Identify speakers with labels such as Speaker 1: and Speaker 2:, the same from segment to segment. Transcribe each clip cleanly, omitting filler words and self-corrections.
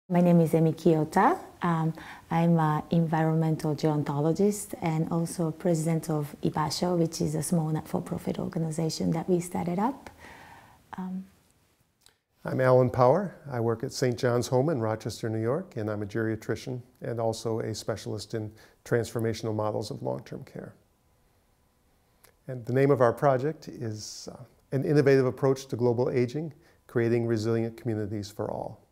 Speaker 1: My name is Kiyota. I'm an environmental gerontologist and also president of Ibasho, which is a small not-for-profit organization that we started up.
Speaker 2: I'm Alan Power. I work at St. John's Home in Rochester, New York, and I'm a geriatrician and also a specialist in transformational models of long-term care. And the name of our project is An Innovative Approach to Global Aging, Creating Resilient Communities for All.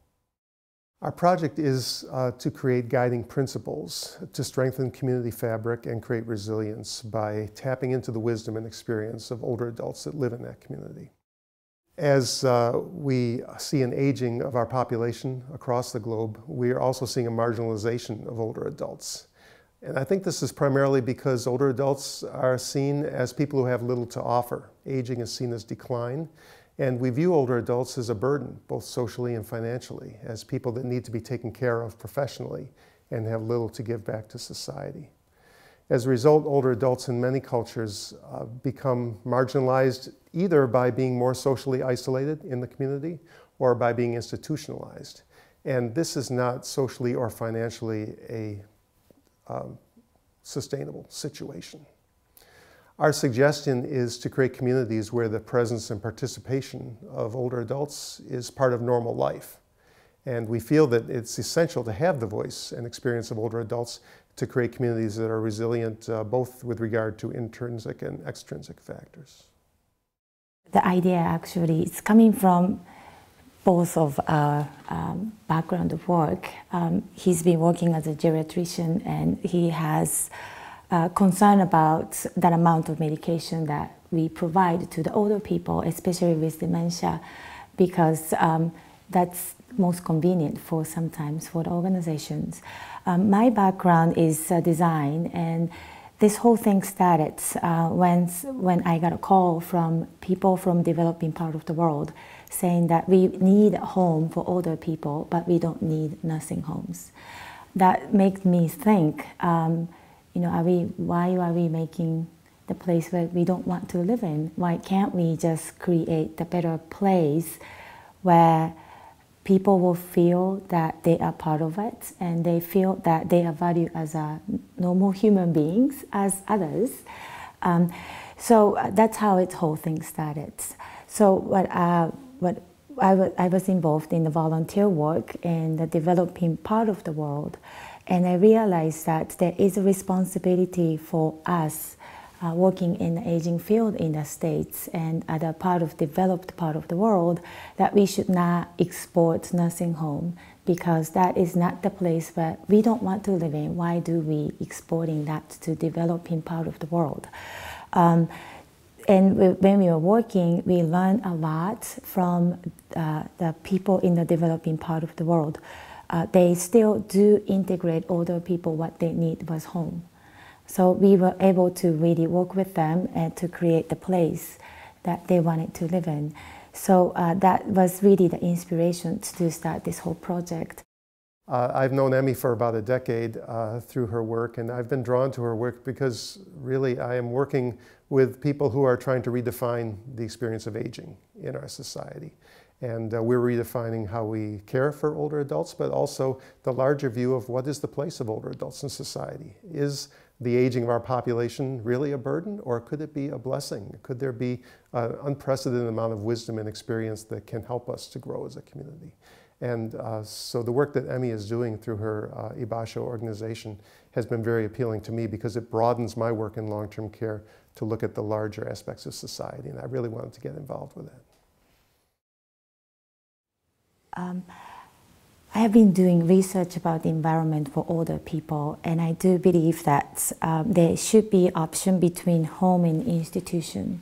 Speaker 2: Our project is to create guiding principles to strengthen community fabric and create resilience by tapping into the wisdom and experience of older adults that live in that community. As we see an aging of our population across the globe, we are also seeing a marginalization of older adults. And I think this is primarily because older adults are seen as people who have little to offer. Aging is seen as decline. And we view older adults as a burden, both socially and financially, as people that need to be taken care of professionally and have little to give back to society. As a result, older adults in many cultures become marginalized either by being more socially isolated in the community or by being institutionalized. And this is not socially or financially a sustainable situation. Our suggestion is to create communities where the presence and participation of older adults is part of normal life. And we feel that it's essential to have the voice and experience of older adults to create communities that are resilient, both with regard to intrinsic and extrinsic factors.
Speaker 1: The idea actually is coming from both of our background of work. He's been working as a geriatrician and he has concern about that amount of medication that we provide to the older people, especially with dementia, because that's most convenient for sometimes for the organizations. My background is design, and this whole thing started when I got a call from people from developing part of the world saying that we need a home for older people, but we don't need nursing homes. That makes me think, why are we making the place where we don't want to live in? Why can't we just create a better place where people will feel that they are part of it and they feel that they are valued as normal human beings as others? So that's how the whole thing started. So I was involved in the volunteer work in the developing part of the world. And I realized that there is a responsibility for us working in the aging field in the States and other developed part of the world, that we should not export nursing home, because that is not the place where we don't want to live in. Why do we exporting that to developing part of the world? And when we were working, we learned a lot from the people in the developing part of the world. They still do integrate older people. What they need was home. So we were able to really work with them and to create the place that they wanted to live in. So that was really the inspiration to start this whole project.
Speaker 2: I've known Emmy for about a decade through her work, and I've been drawn to her work because really I am working with people who are trying to redefine the experience of aging in our society. And we're redefining how we care for older adults, but also the larger view of what is the place of older adults in society. Is the aging of our population really a burden, or could it be a blessing? Could there be an unprecedented amount of wisdom and experience that can help us to grow as a community? And so the work that Emmy is doing through her Ibasho organization has been very appealing to me because it broadens my work in long-term care to look at the larger aspects of society, and I really wanted to get involved with that.
Speaker 1: I have been doing research about the environment for older people, and I do believe that there should be an option between home and institution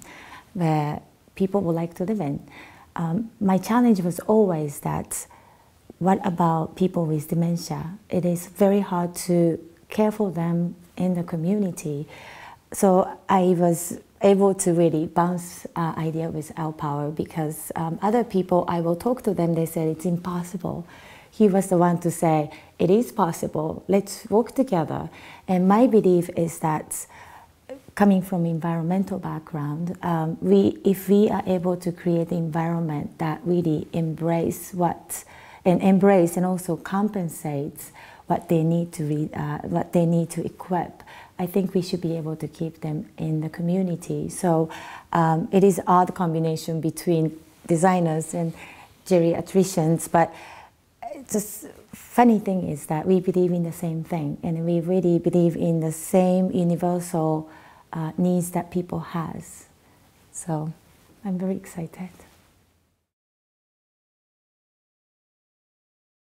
Speaker 1: where people would like to live in. My challenge was always that, what about people with dementia? It is very hard to care for them in the community. So I was able to really bounce idea with Al Power, because other people, I will talk to them, they said it's impossible. He was the one to say, it is possible, let's work together. And my belief is that, coming from environmental background, if we are able to create an environment that really embrace what and embrace and also compensate what they need to equip, I think we should be able to keep them in the community. So it is odd combination between designers and geriatricians, but just funny thing is that we believe in the same thing, and we really believe in the same universal needs that people has. So I'm very excited.